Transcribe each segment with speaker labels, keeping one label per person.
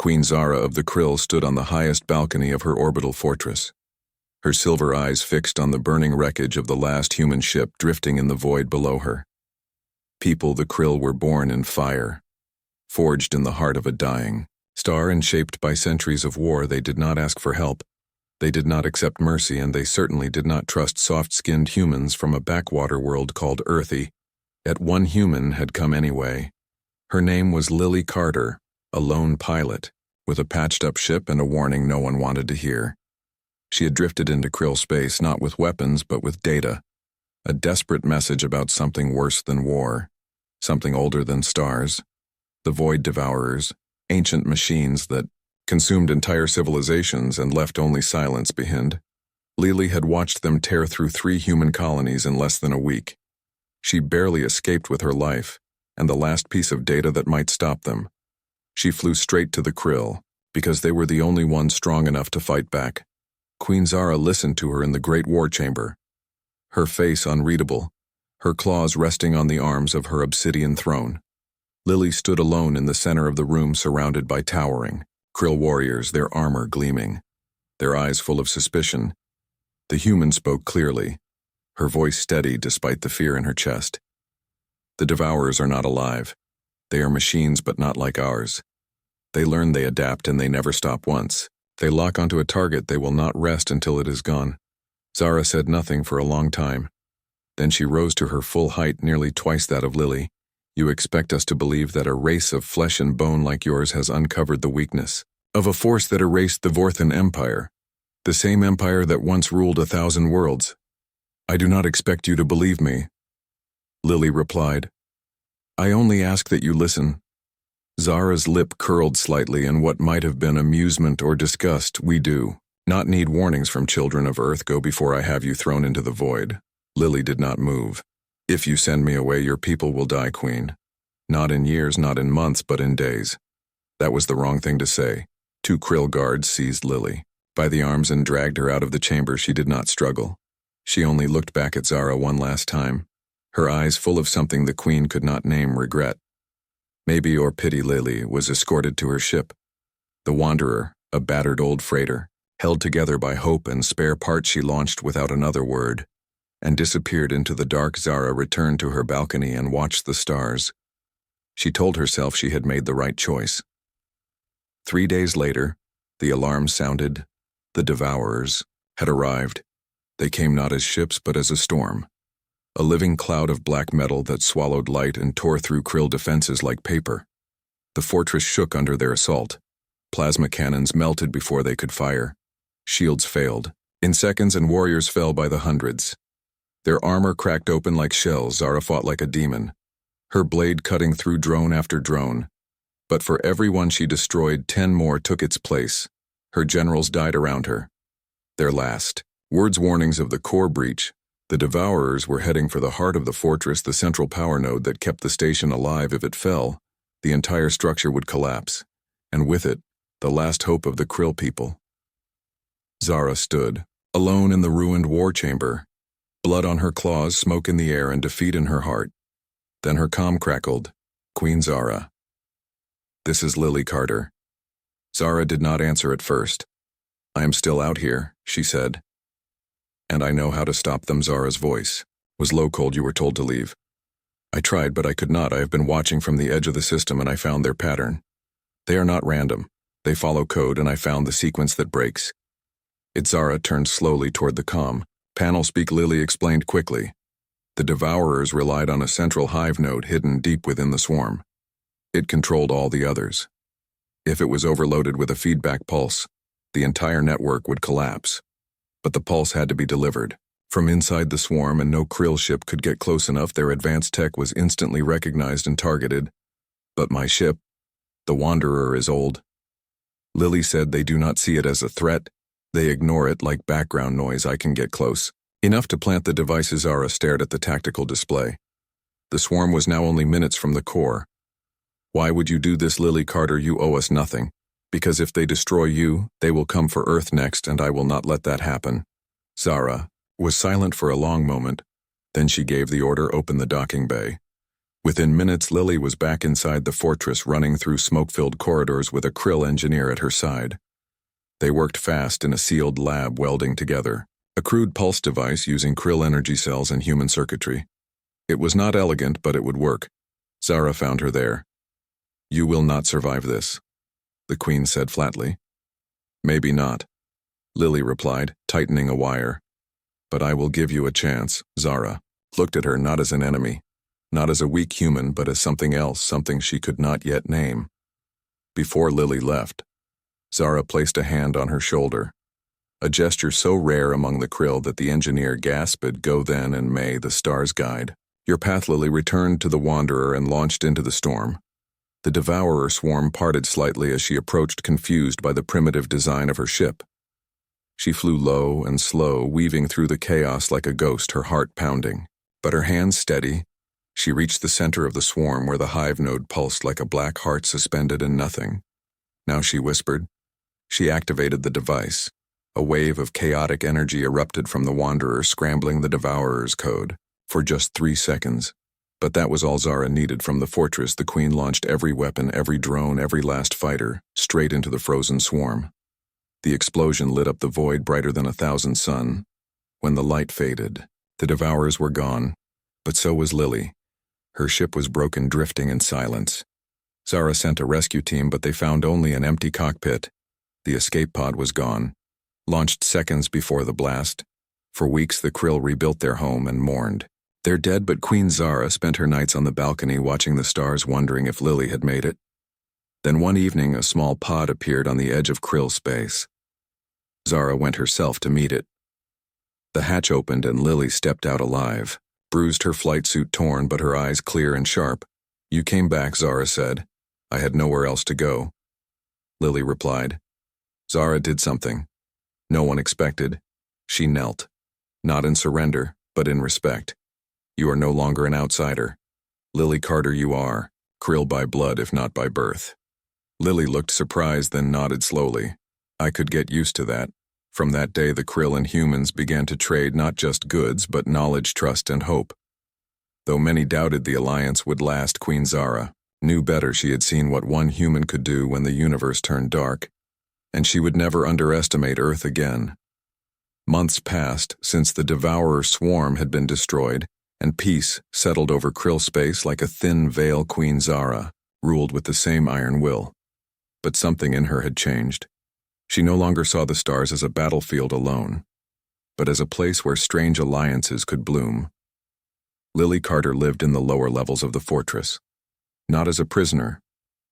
Speaker 1: Queen Zara of the Krill stood on the highest balcony of her orbital fortress, her silver eyes fixed on the burning wreckage of the last human ship drifting in the void below her. People, the Krill, were born in fire, forged in the heart of a dying star and shaped by centuries of war. They did not ask for help. They did not accept mercy, and they certainly did not trust soft-skinned humans from a backwater world called Earthy. Yet one human had come anyway. Her name was Lily Carter, a lone pilot, with a patched-up ship and a warning no one wanted to hear. She had drifted into Krill space not with weapons but with data, a desperate message about something worse than war, something older than stars, the Void Devourers, ancient machines that consumed entire civilizations and left only silence behind. Lily had watched them tear through 3 human colonies in less than a week. She barely escaped with her life and the last piece of data that might stop them. She flew straight to the Krill, because they were the only ones strong enough to fight back. Queen Zara listened to her in the great war chamber, her face unreadable, her claws resting on the arms of her obsidian throne. Lily stood alone in the center of the room, surrounded by towering Krill warriors, their armor gleaming, their eyes full of suspicion. The human spoke clearly, her voice steady despite the fear in her chest. The Devourers are not alive. They are machines, but not like ours. They learn, they adapt, and they never stop once. They lock onto a target, they will not rest until it is gone. Zara said nothing for a long time. Then she rose to her full height, nearly twice that of Lily. You expect us to believe that a race of flesh and bone like yours has uncovered the weakness of a force that erased the Vorthan Empire, the same empire that once ruled 1,000 worlds. I do not expect you to believe me, Lily replied. I only ask that you listen. Zara's lip curled slightly in what might have been amusement or disgust. We do not need warnings from children of Earth. Go before I have you thrown into the void. Lily did not move. If you send me away, your people will die, Queen. Not in years, not in months, but in days. That was the wrong thing to say. 2 Krill guards seized Lily by the arms and dragged her out of the chamber. She did not struggle. She only looked back at Zara one last time, her eyes full of something the Queen could not name: regret. Maybe, or pity. Lily was escorted to her ship. The Wanderer, a battered old freighter, held together by hope and spare parts, she launched without another word and disappeared into the dark. Zara returned to her balcony and watched the stars. She told herself she had made the right choice. 3 days later, the alarm sounded. The Devourers had arrived. They came not as ships but as a storm, a living cloud of black metal that swallowed light and tore through Krill defenses like paper. The fortress shook under their assault. Plasma cannons melted before they could fire. Shields failed in seconds, and warriors fell by the hundreds. Their armor cracked open like shells. Zara fought like a demon, her blade cutting through drone after drone. But for every one she destroyed, 10 more took its place. Her generals died around her. Their last words warnings of the core breach. The Devourers were heading for the heart of the fortress, the central power node that kept the station alive. If it fell, the entire structure would collapse, and with it, the last hope of the Krill people. Zara stood, alone in the ruined war chamber, blood on her claws, smoke in the air, and defeat in her heart. Then her comm crackled. Queen Zara. This is Lily Carter. Zara did not answer at first. I am still out here, she said. And I know how to stop them. Zara's voice was low. Cold. You were told to leave. I tried, but I could not. I have been watching from the edge of the system, and I found their pattern. They are not random. They follow code, and I found the sequence that breaks. Zara turned slowly toward the comm panel. Speak, Lily explained quickly. The Devourers relied on a central hive node hidden deep within the swarm. It controlled all the others. If it was overloaded with a feedback pulse, the entire network would collapse. But the pulse had to be delivered from inside the swarm, and no Krill ship could get close enough. Their advanced tech was instantly recognized and targeted. But my ship, the Wanderer, is old. Lily said they do not see it as a threat. They ignore it like background noise. I can get close enough to plant the devices. Zara stared at the tactical display. The swarm was now only minutes from the core. Why would you do this, Lily Carter? You owe us nothing. Because if they destroy you, they will come for Earth next, and I will not let that happen. Zara was silent for a long moment. Then she gave the order, open the docking bay. Within minutes, Lily was back inside the fortress, running through smoke-filled corridors with a Krill engineer at her side. They worked fast in a sealed lab, welding together a crude pulse device using Krill energy cells and human circuitry. It was not elegant, but it would work. Zara found her there. "You will not survive this," the Queen said flatly. "Maybe not," Lily replied, tightening a wire. "But I will give you a chance." Zara looked at her not as an enemy, not as a weak human, but as something else, something she could not yet name. Before Lily left, Zara placed a hand on her shoulder, a gesture so rare among the Krill that the engineer gasped, "Go then, and may the stars guide your path." Lily returned to the Wanderer and launched into the storm. The Devourer swarm parted slightly as she approached, confused by the primitive design of her ship. She flew low and slow, weaving through the chaos like a ghost, her heart pounding. But her hands steady, she reached the center of the swarm where the hive node pulsed like a black heart suspended in nothing. "Now," she whispered. She activated the device. A wave of chaotic energy erupted from the Wanderer, scrambling the Devourer's code. For just 3 seconds. But that was all Zara needed. From the fortress, the Queen launched every weapon, every drone, every last fighter, straight into the frozen swarm. The explosion lit up the void brighter than 1,000 suns. When the light faded, the Devourers were gone, but so was Lily. Her ship was broken, drifting in silence. Zara sent a rescue team, but they found only an empty cockpit. The escape pod was gone, launched seconds before the blast. For weeks, the Krill rebuilt their home and mourned. They're dead, but Queen Zara spent her nights on the balcony watching the stars, wondering if Lily had made it. Then one evening, a small pod appeared on the edge of Krill space. Zara went herself to meet it. The hatch opened and Lily stepped out alive, bruised, her flight suit torn, but her eyes clear and sharp. "You came back," Zara said. "I had nowhere else to go." Lily replied. Zara did something no one expected. She knelt, not in surrender, but in respect. "You are no longer an outsider. Lily Carter, you are. Krill by blood, if not by birth." Lily looked surprised, then nodded slowly. "I could get used to that." From that day, the Krill and humans began to trade not just goods, but knowledge, trust, and hope. Though many doubted the alliance would last, Queen Zara knew better. She had seen what one human could do when the universe turned dark, and she would never underestimate Earth again. Months passed since the Devourer swarm had been destroyed, and peace settled over Krill space like a thin veil. Queen Zara ruled with the same iron will. But something in her had changed. She no longer saw the stars as a battlefield alone, but as a place where strange alliances could bloom. Lily Carter lived in the lower levels of the fortress, not as a prisoner,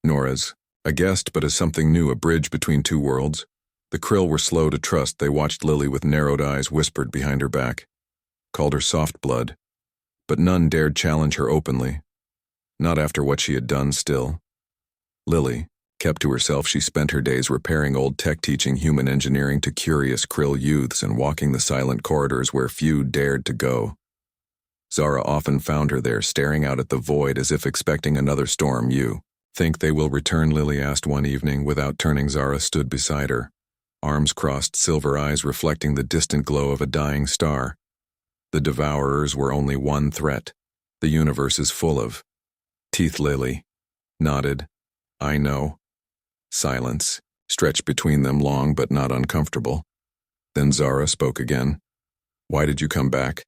Speaker 1: nor as a guest, but as something new, a bridge between two worlds. The Krill were slow to trust. They watched Lily with narrowed eyes, whispered behind her back, called her soft blood, but none dared challenge her openly. Not after what she had done. Still, Lily kept to herself. She spent her days repairing old tech, teaching human engineering to curious Krill youths, and walking the silent corridors where few dared to go. Zara often found her there, staring out at the void as if expecting another storm. "You think they will return?" Lily asked one evening. Without turning, Zara stood beside her, arms crossed, silver eyes reflecting the distant glow of a dying star. "The Devourers were only one threat. The universe is full of teeth." Lily nodded. "I know." Silence stretched between them, long but not uncomfortable. Then Zara spoke again. "Why did you come back?"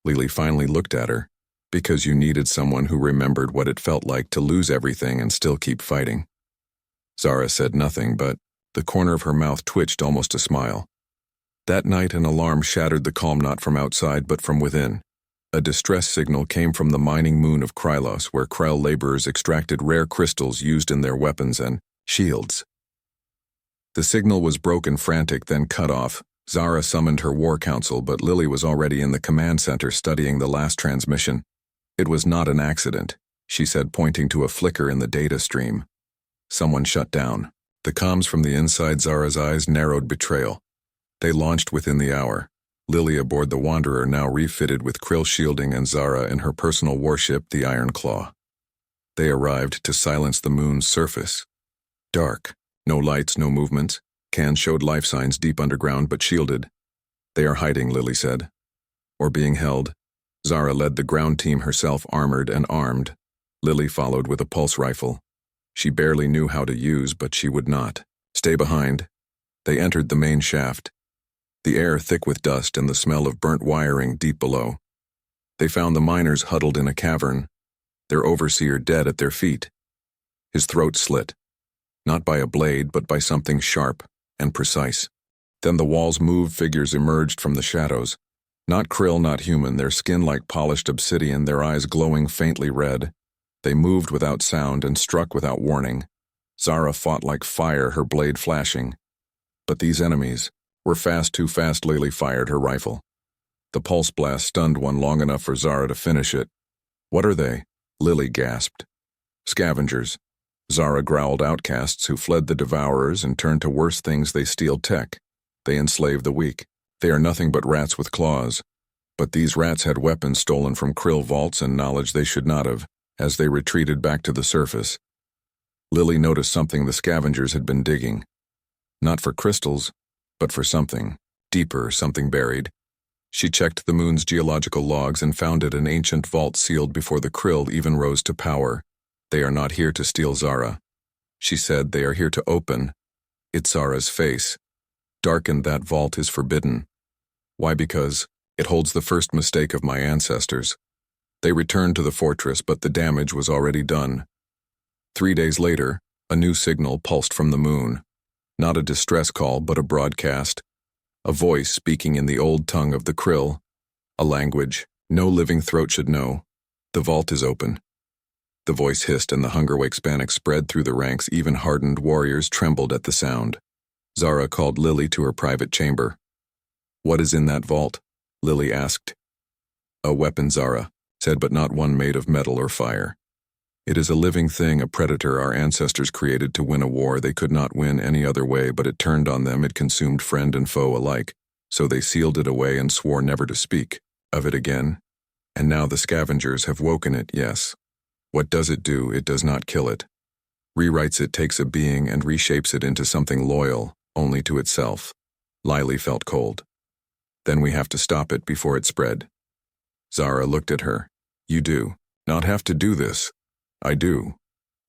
Speaker 1: Lily finally looked at her. "Because you needed someone who remembered what it felt like to lose everything and still keep fighting." Zara said nothing, but the corner of her mouth twitched, almost a smile. That night, an alarm shattered the calm, not from outside, but from within. A distress signal came from the mining moon of Krylos, where Krell laborers extracted rare crystals used in their weapons and shields. The signal was broken, frantic, then cut off. Zara summoned her war council, but Lily was already in the command center studying the last transmission. "It was not an accident," she said, pointing to a flicker in the data stream. "Someone shut down the comms from the inside." Zara's eyes narrowed. "Betrayal." They launched within the hour. Lily aboard the Wanderer, now refitted with Krill shielding, and Zara in her personal warship, the Iron Claw. They arrived to silence the moon's surface. Dark, no lights, no movements. Cans showed life signs deep underground, but shielded. "They are hiding," Lily said. "Or being held." Zara led the ground team herself, armored and armed. Lily followed with a pulse rifle. She barely knew how to use, but she would not. Stay behind. They entered the main shaft, the air thick with dust and the smell of burnt wiring deep below. They found the miners huddled in a cavern, their overseer dead at their feet. His throat slit, not by a blade but by something sharp and precise. Then the walls moved, figures emerged from the shadows. Not krill, not human, their skin like polished obsidian, their eyes glowing faintly red. They moved without sound and struck without warning. Zara fought like fire, her blade flashing. But these enemies were fast, too fast. Lily fired her rifle. The pulse blast stunned one long enough for Zara to finish it. What are they? Lily gasped. Scavengers. Zara growled, outcasts who fled the devourers and turned to worse things. They steal tech. They enslave the weak. They are nothing but rats with claws. But these rats had weapons stolen from krill vaults and knowledge they should not have, as they retreated back to the surface. Lily noticed something the scavengers had been digging. Not for crystals, but for something deeper, something buried. She checked the moon's geological logs and found it an ancient vault sealed before the krill even rose to power. They are not here to steal Zara. She said they are here to open. It's Zara's face. Darkened, that vault is forbidden. Why? Because it holds the first mistake of my ancestors. They returned to the fortress, but the damage was already done. 3 days later, a new signal pulsed from the moon. Not a distress call, but a broadcast. A voice speaking in the old tongue of the krill. A language no living throat should know. The vault is open. The voice hissed and the hunger-wake panic spread through the ranks. Even hardened warriors trembled at the sound. Zara called Lily to her private chamber. What is in that vault? Lily asked. A weapon, Zara said, but not one made of metal or fire. It is a living thing, a predator our ancestors created to win a war they could not win any other way, but it turned on them. It consumed friend and foe alike, so they sealed it away and swore never to speak of it again. And now the scavengers have woken it, yes. What does it do? It does not kill it. Rewrites it, takes a being and reshapes it into something loyal only to itself. Lily felt cold. Then we have to stop it before it spread. Zara looked at her. You do not have to do this. I do,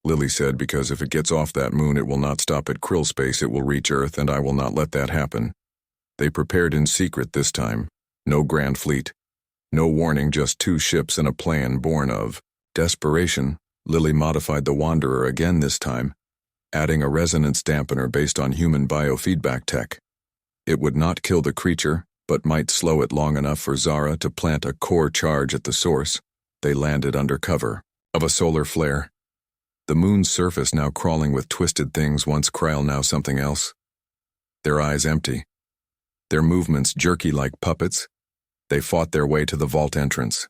Speaker 1: Lily said, because if it gets off that moon it will not stop at krill space, it will reach Earth, and I will not let that happen. They prepared in secret this time. No grand fleet. No warning, just 2 ships and a plan born of desperation. Lily modified the Wanderer again this time, adding a resonance dampener based on human biofeedback tech. It would not kill the creature, but might slow it long enough for Zara to plant a core charge at the source. They landed under cover of a solar flare. The moon's surface now crawling with twisted things, once krill, now something else. Their eyes empty. Their movements jerky like puppets. They fought their way to the vault entrance.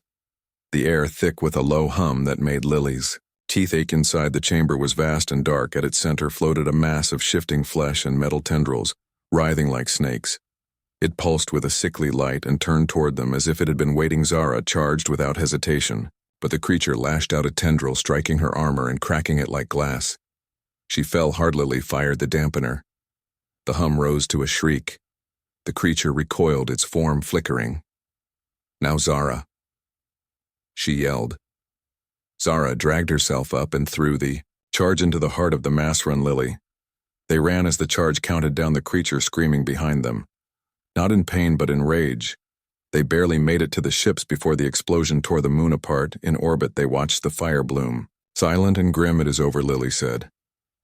Speaker 1: The air thick with a low hum that made Lily's teeth ache. Inside, the chamber was vast and dark. At its center floated a mass of shifting flesh and metal tendrils, writhing like snakes. It pulsed with a sickly light and turned toward them as if it had been waiting. Zara charged without hesitation, but the creature lashed out a tendril, striking her armor and cracking it like glass. She fell hard. Lily fired the dampener. The hum rose to a shriek. The creature recoiled, its form flickering. Now Zara, she yelled. Zara dragged herself up and threw the charge into the heart of the mass. Run, Lily. They ran as the charge counted down, the creature screaming behind them. Not in pain but in rage. They barely made it to the ships before the explosion tore the moon apart. In orbit they watched the fire bloom. Silent and grim. It is over, Lily said.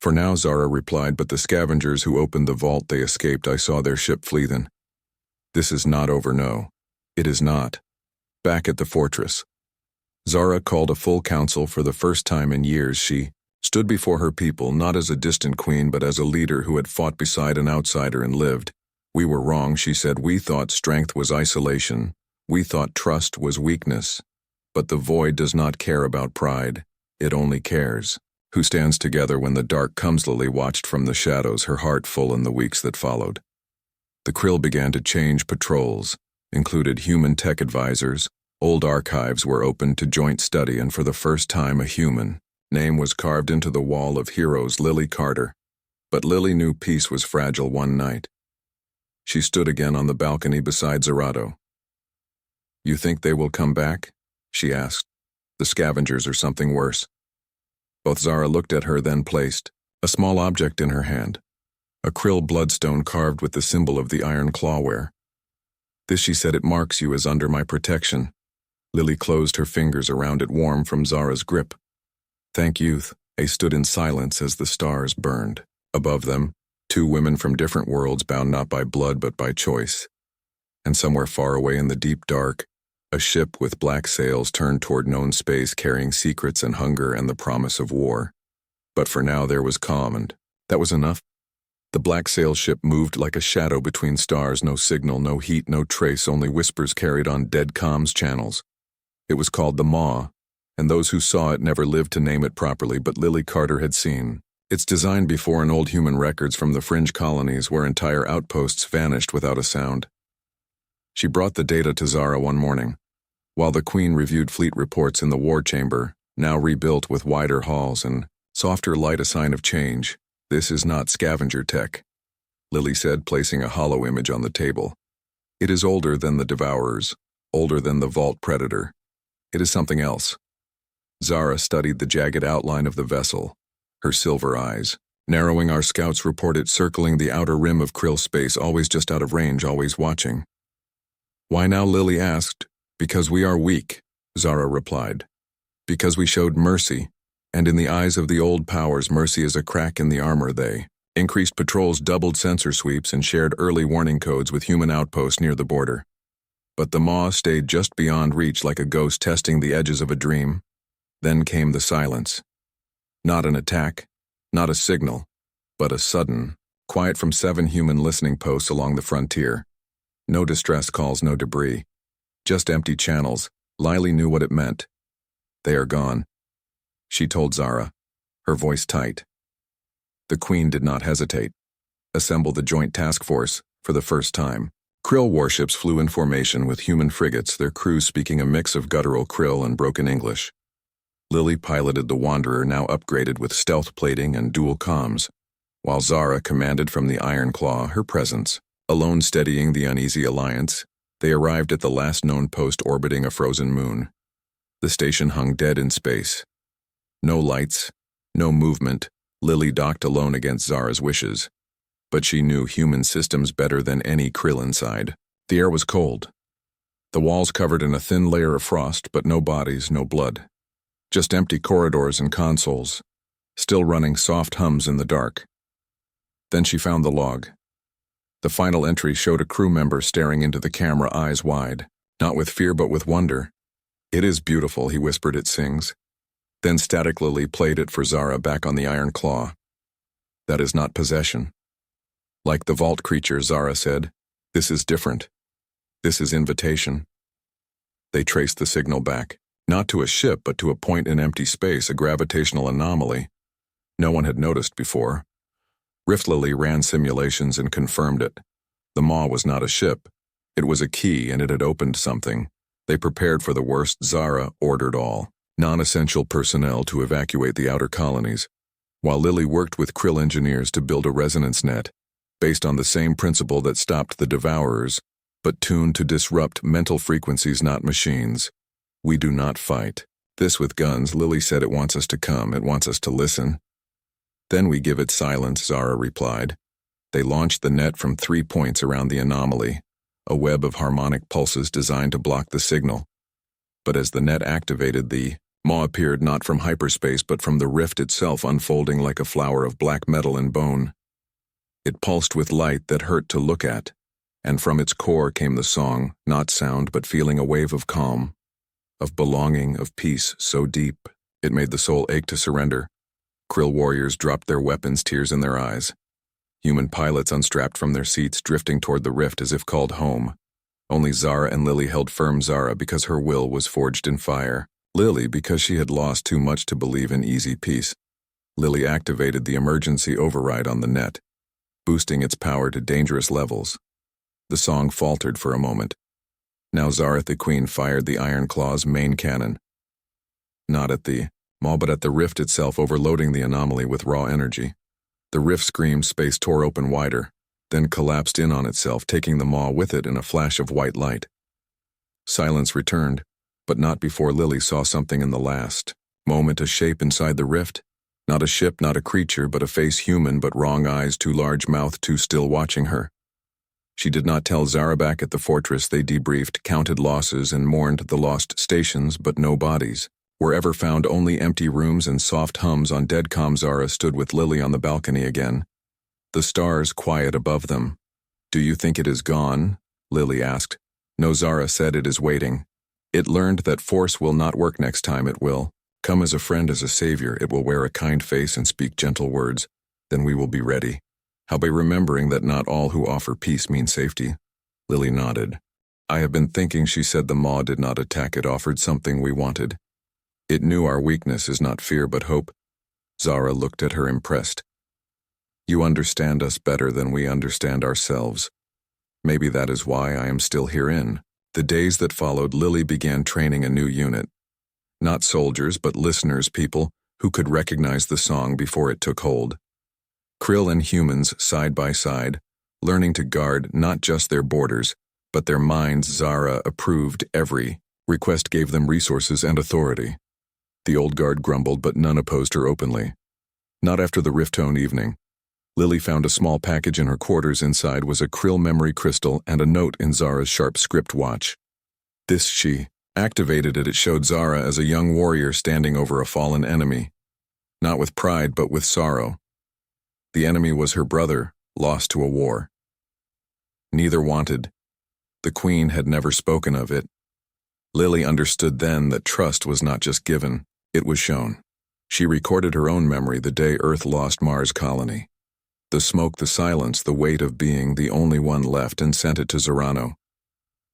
Speaker 1: For now, Zara replied, but the scavengers who opened the vault, they escaped. I saw their ship flee then. This is not over, no. It is not. Back at the fortress, Zara called a full council. For the first time in years she stood before her people, not as a distant queen but as a leader who had fought beside an outsider and lived. We were wrong, she said. We thought strength was isolation. We thought trust was weakness. But the void does not care about pride. It only cares who stands together when the dark comes. Lily watched from the shadows, her heart full in the weeks that followed. The krill began to change. Patrols included human tech advisors. Old archives were opened to joint study, and for the first time a human name was carved into the wall of heroes, Lily Carter. But Lily knew peace was fragile. One night, she stood again on the balcony beside Zerato. You think they will come back? She asked. The scavengers or something worse. Both Zara looked at her, then placed a small object in her hand, a krill bloodstone carved with the symbol of the iron clawware. This, she said, it marks you as under my protection. Lily closed her fingers around it, warm from Zara's grip. Thank youth. They stood in silence as the stars burned. Above them, two women from different worlds, bound not by blood but by choice. And somewhere far away in the deep dark, a ship with black sails turned toward known space, carrying secrets and hunger and the promise of war. But for now there was calm, and that was enough. The black sail ship moved like a shadow between stars, no signal, no heat, no trace, only whispers carried on dead comms channels. It was called the Maw, and those who saw it never lived to name it properly, but Lily Carter had seen its design before in old human records from the fringe colonies where entire outposts vanished without a sound. She brought the data to Zara one morning, while the Queen reviewed fleet reports in the war chamber, now rebuilt with wider halls and softer light, a sign of change. This is not scavenger tech, Lily said, placing a hollow image on the table. It is older than the Devourers, older than the Vault Predator. It is something else. Zara studied the jagged outline of the vessel, her silver eyes narrowing. Our scouts report it circling the outer rim of krill space, always just out of range, always watching. Why now? Lily asked. Because we are weak, Zara replied. Because we showed mercy. And in the eyes of the old powers, mercy is a crack in the armor. They increased patrols, doubled sensor sweeps, and shared early warning codes with human outposts near the border. But the Maw stayed just beyond reach, like a ghost testing the edges of a dream. Then came the silence. Not an attack, not a signal, but a sudden quiet from 7 human listening posts along the frontier. No distress calls, no debris. Just empty channels. Lily knew what it meant. They are gone, she told Zara, her voice tight. The Queen did not hesitate. Assemble the joint task force for the first time. Krill warships flew in formation with human frigates, their crews speaking a mix of guttural Krill and broken English. Lily piloted the Wanderer, now upgraded with stealth plating and dual comms, while Zara commanded from the Iron Claw, her presence alone steadying the uneasy alliance. They arrived at the last known post orbiting a frozen moon. The station hung dead in space. No lights, no movement. Lily docked alone against Zara's wishes. But she knew human systems better than any krill inside. The air was cold. The walls covered in a thin layer of frost, but no bodies, no blood. Just empty corridors and consoles, still running soft hums in the dark. Then she found the log. The final entry showed a crew member staring into the camera, eyes wide, not with fear but with wonder. It is beautiful, he whispered, it sings. Then static Lily played it for Zara back on the Iron Claw. That is not possession. Like the vault creature, Zara said, this is different. This is invitation. They traced the signal back, not to a ship but to a point in empty space, a gravitational anomaly no one had noticed before. Rift Lily ran simulations and confirmed it. The Maw was not a ship. It was a key, and it had opened something. They prepared for the worst. Zara ordered all non-essential personnel to evacuate the outer colonies, while Lily worked with krill engineers to build a resonance net, based on the same principle that stopped the Devourers, but tuned to disrupt mental frequencies, not machines. We do not fight this with guns, Lily said. It wants us to come, it wants us to listen. Then we give it silence, Zara replied. They launched the net from 3 points around the anomaly, a web of harmonic pulses designed to block the signal. But as the net activated, the Maw appeared not from hyperspace but from the rift itself, unfolding like a flower of black metal and bone. It pulsed with light that hurt to look at, and from its core came the song, not sound but feeling, a wave of calm, of belonging, of peace so deep it made the soul ache to surrender. Krill warriors dropped their weapons, tears in their eyes. Human pilots unstrapped from their seats, drifting toward the rift as if called home. Only Zara and Lily held firm. Zara because her will was forged in fire. Lily because she had lost too much to believe in easy peace. Lily activated the emergency override on the net, boosting its power to dangerous levels. The song faltered for a moment. Now Zara the Queen fired the Iron Claw's main cannon. Not at the Maw but at the rift itself, overloading the anomaly with raw energy. The rift screamed, space tore open wider, then collapsed in on itself, taking the Maw with it in a flash of white light. Silence returned, but not before Lily saw something in the last moment, a shape inside the rift, Not a ship, not a creature, but a face human, but wrong eyes, too large mouth, too still watching her. She did not tell Zara. Back at the fortress they debriefed, counted losses, and mourned the lost stations, but no bodies. Wherever found only empty rooms and soft hums on dead comm. Zara stood with Lily on the balcony again. The stars quiet above them. "Do you think it is gone?" Lily asked. "No," Zara said, "it is waiting. It learned that force will not work next time. It will come as a friend, as a savior. It will wear a kind face and speak gentle words. Then we will be ready. How by remembering that not all who offer peace mean safety." Lily nodded. "I have been thinking," she said, "the Maw did not attack. It offered something we wanted. It knew our weakness is not fear but hope." Zara looked at her impressed. "You understand us better than we understand ourselves. Maybe that is why I am still herein." The days that followed, Lily began training a new unit. Not soldiers, but listeners, people who could recognize the song before it took hold. Krill and humans side by side, learning to guard not just their borders, but their minds. Zara approved every request, gave them resources and authority. The old guard grumbled, but none opposed her openly. Not after the Riftone evening. Lily found a small package in her quarters. Inside was a Krill memory crystal and a note in Zara's sharp script watch. This she activated it. It showed Zara as a young warrior standing over a fallen enemy. Not with pride, but with sorrow. The enemy was her brother, lost to a war. Neither wanted. The Queen had never spoken of it. Lily understood then that trust was not just given, it was shown. She recorded her own memory the day Earth lost Mars' colony. The smoke, the silence, the weight of being the only one left, and sent it to Zorano.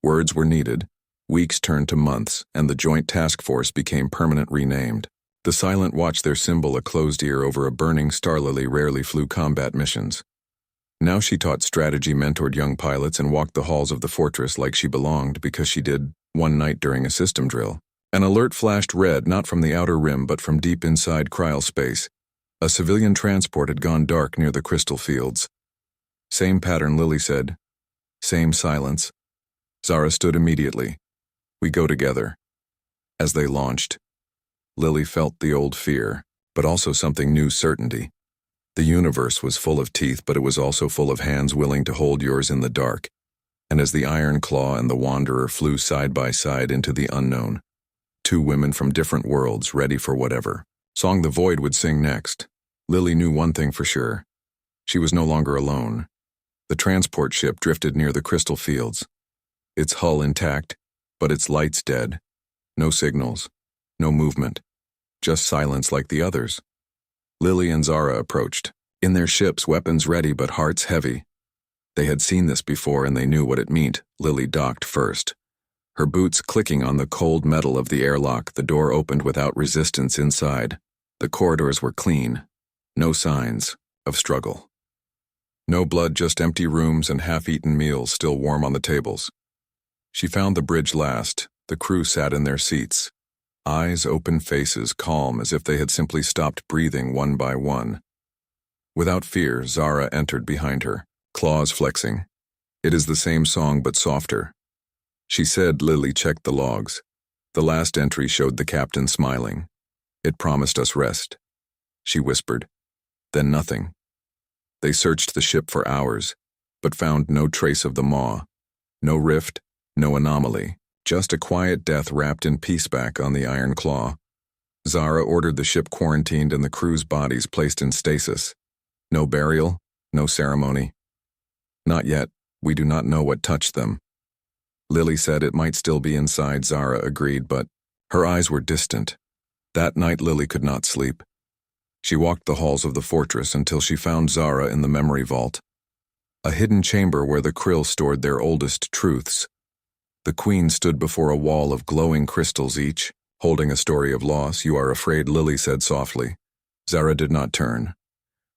Speaker 1: Words were needed. Weeks turned to months, and the Joint Task Force became permanent, renamed. The Silent watched, their symbol a closed ear over a burning star. Lily rarely flew combat missions. Now she taught strategy, mentored young pilots, and walked the halls of the fortress like she belonged, because she did. One night during a system drill, an alert flashed red, not from the outer rim but from deep inside cryospace. A civilian transport had gone dark near the crystal fields. "Same pattern," Lily said. "Same silence." Zara stood immediately. "We go together." As they launched, Lily felt the old fear, but also something new, certainty. The universe was full of teeth, but it was also full of hands willing to hold yours in the dark. And as the Iron Claw and the Wanderer flew side by side into the unknown, two women from different worlds, ready for whatever song the void would sing next, Lily knew one thing for sure. She was no longer alone. The transport ship drifted near the crystal fields, its hull intact, but its lights dead. No signals, no movement, just silence like the others. Lily and Zara approached, in their ships, weapons ready but hearts heavy. They had seen this before and they knew what it meant. Lily docked first. Her boots clicking on the cold metal of the airlock, the door opened without resistance inside. The corridors were clean. No signs of struggle. No blood, just empty rooms and half-eaten meals still warm on the tables. She found the bridge last. The crew sat in their seats. Eyes open, faces calm, as if they had simply stopped breathing one by one. Without fear, Zara entered behind her, claws flexing. "It is the same song but softer," she said. Lily checked the logs. The last entry showed the captain smiling. "It promised us rest," she whispered. Then nothing. They searched the ship for hours, but found no trace of the Maw. No rift, no anomaly, just a quiet death wrapped in peace back on the Iron Claw. Zara ordered the ship quarantined and the crew's bodies placed in stasis. No burial, no ceremony. "Not yet. We do not know what touched them." Lily said it might still be inside. Zara agreed, but her eyes were distant. That night Lily could not sleep. She walked the halls of the fortress until she found Zara in the memory vault, a hidden chamber where the Krill stored their oldest truths. The Queen stood before a wall of glowing crystals, each holding a story of loss. "You are afraid," Lily said softly. Zara did not turn.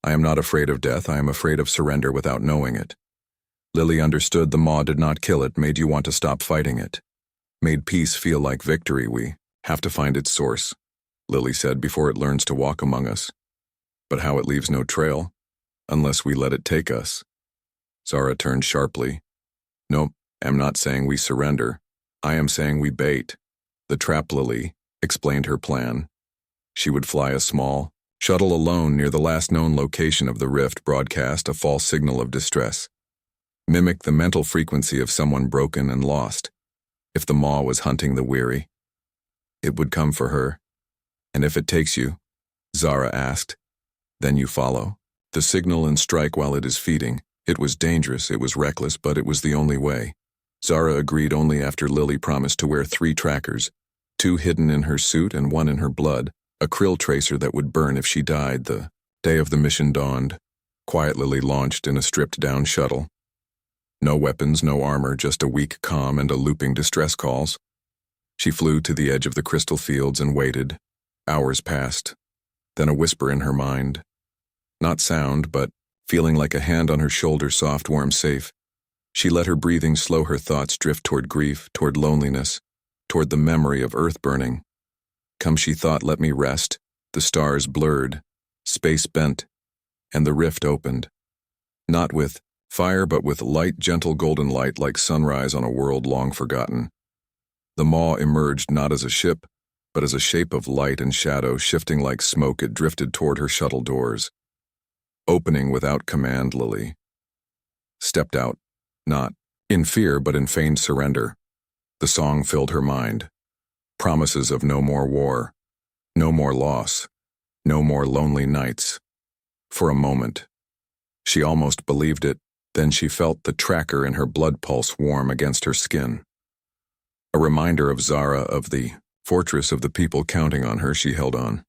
Speaker 1: "I am not afraid of death. I am afraid of surrender without knowing it." Lily understood. The Maw did not kill it, made you want to stop fighting it. Made peace feel like victory. "We have to find its source," Lily said, "before it learns to walk among us. But how it leaves no trail, unless we let it take us." Zara turned sharply. "No, I'm not saying we surrender. I am saying we bait the trap." Lily explained her plan. She would fly a small, Shuttle alone near the last known location of the rift broadcast a false signal of distress. Mimic the mental frequency of someone broken and lost. If the maw was hunting the weary, it would come for her. And if it takes you, Zara asked, then you follow. The signal and strike while it is feeding. It was dangerous, it was reckless, but it was the only way. Zara agreed only after Lily promised to wear 3 trackers, 2 hidden in her suit and 1 in her blood, a krill tracer that would burn if she died. The day of the mission dawned. Quiet Lily launched in a stripped-down shuttle. No weapons, no armor, just a weak comm and a looping distress calls. She flew to the edge of the crystal fields and waited. Hours passed. Then a whisper in her mind. Not sound, but feeling like a hand on her shoulder, soft, warm, safe. She let her breathing slow her thoughts drift toward grief, toward loneliness, toward the memory of earth burning. Come, she thought, let me rest. The stars blurred, space bent, and the rift opened. Not with fire, but with light, gentle golden light like sunrise on a world long forgotten. The maw emerged not as a ship, but as a shape of light and shadow, shifting like smoke. It drifted toward her shuttle doors. Opening without command, Lily stepped out, not in fear but in feigned surrender. The song filled her mind. Promises of no more war, no more loss, no more lonely nights. For a moment, she almost believed it, then she felt the tracker in her blood pulse warm against her skin. A reminder of Zara, of the fortress of the people counting on her. She held on.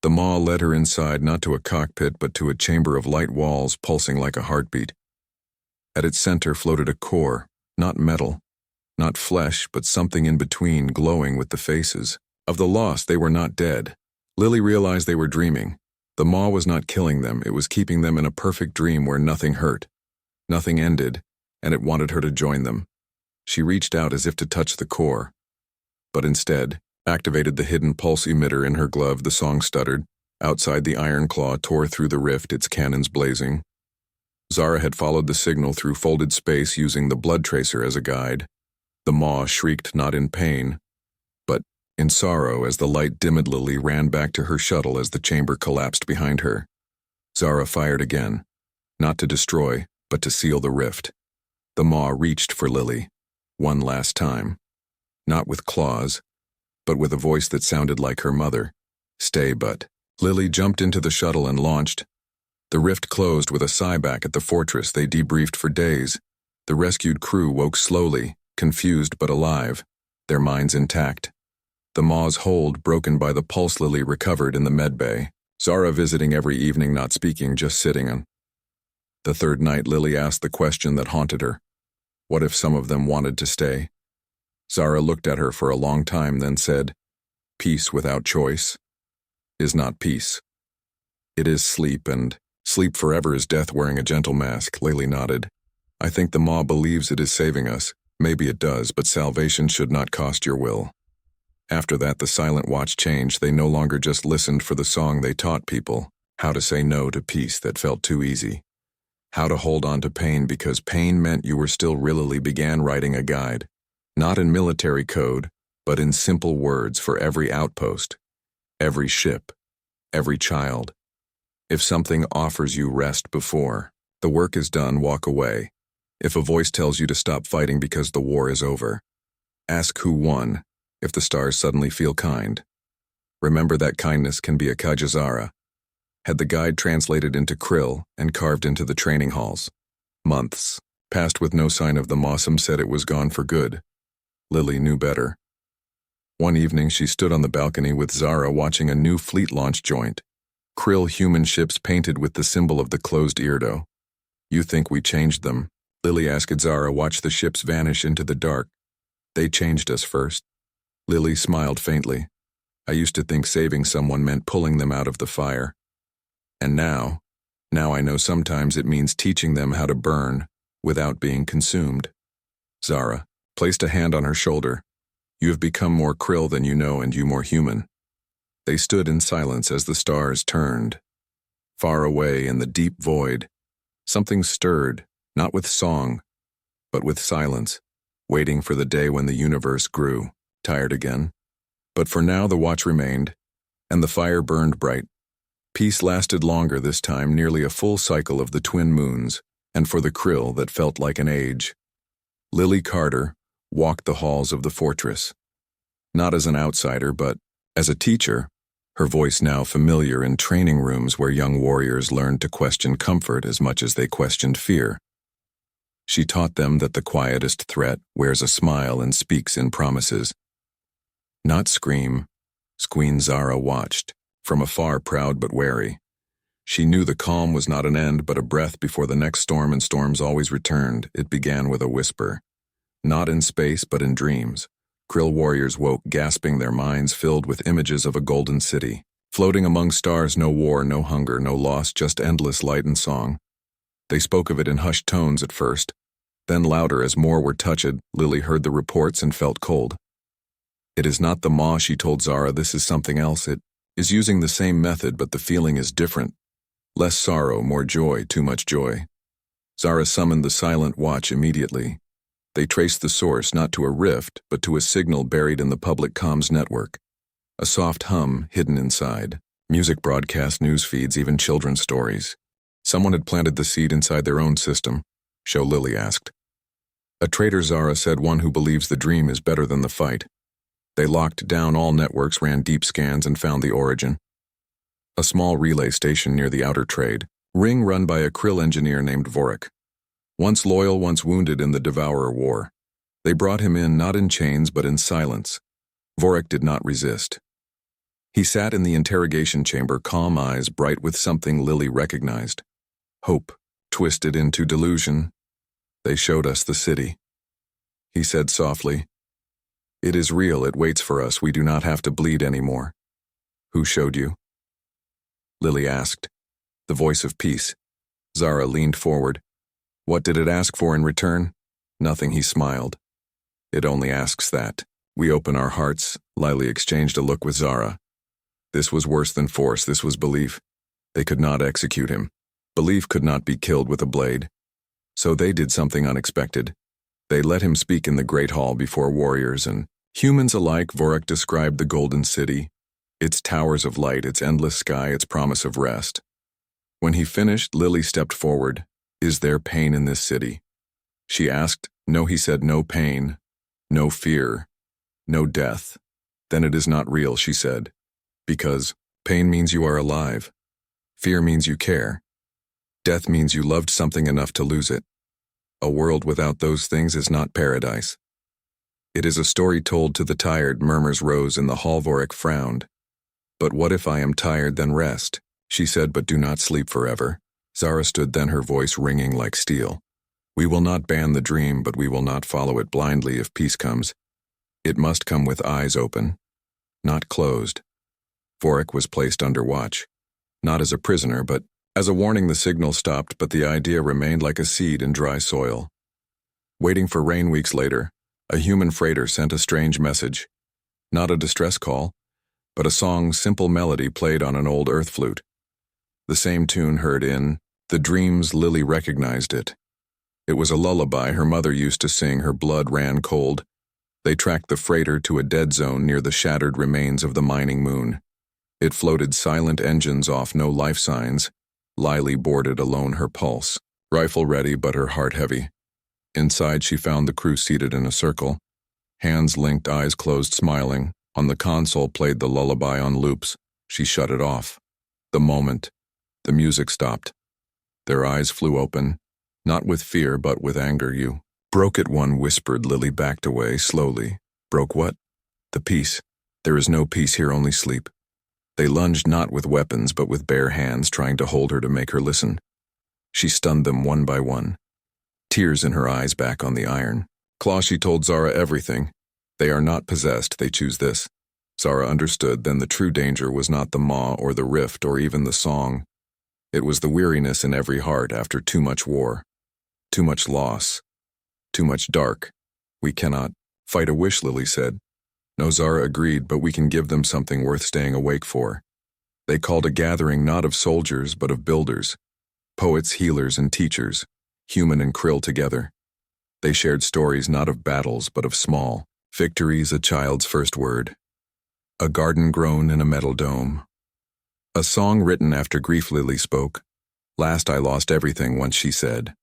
Speaker 1: The maw led her inside, not to a cockpit, but to a chamber of light walls pulsing like a heartbeat. At its center floated a core, not metal, not flesh, but something in between, glowing with the faces of the lost. They were not dead. Lily realized they were dreaming. The maw was not killing them, it was keeping them in a perfect dream where nothing hurt, nothing ended, and it wanted her to join them. She reached out as if to touch the core, but instead activated the hidden pulse emitter in her glove. The song stuttered. Outside, the iron claw tore through the rift, its cannons blazing. Zara had followed the signal through folded space using the blood tracer as a guide. The maw shrieked not in pain, but in sorrow as the light dimmed. Lily ran back to her shuttle as the chamber collapsed behind her. Zara fired again, not to destroy, but to seal the rift. The maw reached for Lily, one last time. Not with claws, but with a voice that sounded like her mother. Stay, but. Lily jumped into the shuttle and launched. The rift closed with a sigh. Back at the fortress, they debriefed for days. The rescued crew woke slowly, confused but alive, their minds intact. The maw's hold broken by the pulse. Lily recovered in the med bay. Zara visiting every evening, not speaking, just sitting on. The third night, Lily asked the question that haunted her. What if some of them wanted to stay? Zara looked at her for a long time, then said, peace without choice is not peace. It is sleep, and sleep forever is death wearing a gentle mask. Lily nodded. I think the maw believes it is saving us. Maybe it does, but salvation should not cost your will. After that, the silent watch changed. They no longer just listened for the song. They taught people how to say no to peace that felt too easy. How to hold on to pain because pain meant you were still real. Lily began writing a guide. Not in military code, but in simple words for every outpost, every ship, every child. If something offers you rest before the work is done, walk away. If a voice tells you to stop fighting because the war is over, ask who won. If the stars suddenly feel kind, remember that kindness can be a Kajazara. Had the guide translated into Krill and carved into the training halls. Months passed with no sign of the maw. Some said it was gone for good. Lily knew better. One evening, she stood on the balcony with Zara watching a new fleet launch joint. Krill human ships painted with the symbol of the closed Eardo. You think we changed them? Lily asked. Zara watched the ships vanish into the dark. They changed us first. Lily smiled faintly. I used to think saving someone meant pulling them out of the fire. And now I know sometimes it means teaching them how to burn without being consumed. Zara placed a hand on her shoulder. You have become more Krill than you know, and you more human. They stood in silence as the stars turned. Far away in the deep void, something stirred, not with song, but with silence, waiting for the day when the universe grew, tired again. But for now the watch remained, and the fire burned bright. Peace lasted longer this time, nearly a full cycle of the twin moons, and for the krill that felt like an age. Lily Carter walked the halls of the fortress. Not as an outsider, but as a teacher, her voice now familiar in training rooms where young warriors learned to question comfort as much as they questioned fear. She taught them that the quietest threat wears a smile and speaks in promises. Not scream, Queen Zara watched, from afar proud but wary. She knew the calm was not an end but a breath before the next storm, and storms always returned. It began with a whisper. Not in space but in dreams. Krill warriors woke, gasping, their minds filled with images of a golden city. Floating among stars, no war, no hunger, no loss, just endless light and song. They spoke of it in hushed tones at first. Then louder as more were touched, Lily heard the reports and felt cold. It is not the maw, she told Zara, this is something else. It is using the same method, but the feeling is different. Less sorrow, more joy, too much joy. Zara summoned the silent watch immediately. They traced the source not to a rift, but to a signal buried in the public comms network. A soft hum hidden inside. Music broadcast, news feeds, even children's stories. Someone had planted the seed inside their own system. So Lily asked. A traitor, Zara said, one who believes the dream is better than the fight. They locked down all networks, ran deep scans, and found the origin. A small relay station near the outer trade ring run by a krill engineer named Vorik. Once loyal, once wounded in the Devourer War. They brought him in not in chains but in silence. Vorik did not resist. He sat in the interrogation chamber, calm eyes bright with something Lily recognized. Hope, twisted into delusion. They showed us the city. He said softly, "It is real, it waits for us, we do not have to bleed anymore." "Who showed you?" Lily asked, the voice of peace. Zara leaned forward. What did it ask for in return? Nothing, he smiled. It only asks that we open our hearts. Lily exchanged a look with Zara. This was worse than force, this was belief. They could not execute him. Belief could not be killed with a blade. So they did something unexpected. They let him speak in the Great Hall before warriors and humans alike. Vorik described the Golden City, its towers of light, its endless sky, its promise of rest. When he finished, Lily stepped forward. Is there pain in this city? She asked. No, he said, no pain, no fear, no death. Then it is not real, she said. Because pain means you are alive. Fear means you care. Death means you loved something enough to lose it. A world without those things is not paradise. It is a story told to the tired, murmurs rose in the hall. Vorik frowned. But what if I am tired, then rest, she said, but do not sleep forever. Zara stood then, her voice ringing like steel. We will not ban the dream, but we will not follow it blindly if peace comes. It must come with eyes open, not closed. Vorik was placed under watch, not as a prisoner, but as a warning. The signal stopped, but the idea remained like a seed in dry soil. Waiting for rain. Weeks later, a human freighter sent a strange message. Not a distress call, but a song's simple melody played on an old earth flute. The same tune heard in the dreams. Lily recognized it. It was a lullaby her mother used to sing. Her blood ran cold. They tracked the freighter to a dead zone near the shattered remains of the mining moon. It floated, silent engines off, no life signs. Lily boarded alone, her pulse, rifle ready but her heart heavy. Inside she found the crew seated in a circle. Hands linked, eyes closed, smiling. On the console played the lullaby on loops. She shut it off. The moment the music stopped, their eyes flew open, not with fear but with anger. You broke it, one whispered. Lily backed away slowly. Broke what? The peace. There is no peace here, only sleep. They lunged not with weapons but with bare hands, trying to hold her, to make her listen. She stunned them one by one. Tears in her eyes, back on the iron. Claw, she told Zara everything. They are not possessed, they choose this. Zara understood then the true danger was not the maw or the rift or even the song. It was the weariness in every heart after too much war, too much loss, too much dark. We cannot fight a wish, Lily said. No, Zara agreed, but we can give them something worth staying awake for. They called a gathering not of soldiers but of builders, poets, healers, and teachers, human and krill together. They shared stories not of battles but of small victories, a child's first word, a garden grown in a metal dome, A song written after grief, Lily spoke. Last I lost everything once, she said.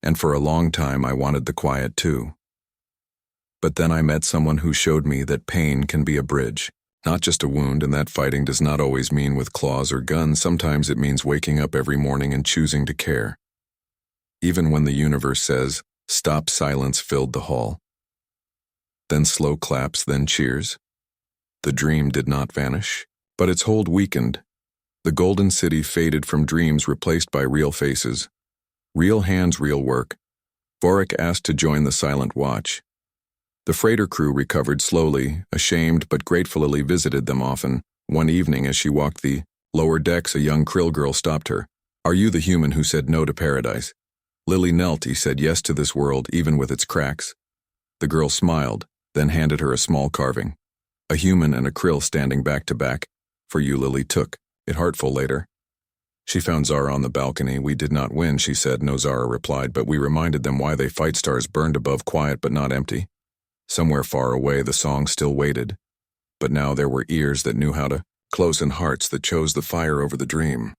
Speaker 1: And for a long time I wanted the quiet too. But then I met someone who showed me that pain can be a bridge, not just a wound, and that fighting does not always mean with claws or guns. Sometimes it means waking up every morning and choosing to care. Even when the universe says, stop, silence filled the hall. Then slow claps, then cheers. The dream did not vanish, but its hold weakened. The golden city faded from dreams, replaced by real faces. Real hands, real work. Vorik asked to join the silent watch. The freighter crew recovered slowly, ashamed but grateful. Lily visited them often. One evening as she walked the lower decks, a young krill girl stopped her. Are you the human who said no to paradise? Lily knelt. He said yes to this world, even with its cracks. The girl smiled, then handed her a small carving. A human and a krill standing back to back. For you, Lily took it heartful later. She found Zara on the balcony. We did not win, she said. No, Zara replied, but we reminded them why they fight. Stars burned above, quiet but not empty. Somewhere far away the song still waited. But now there were ears that knew how to close and hearts that chose the fire over the dream.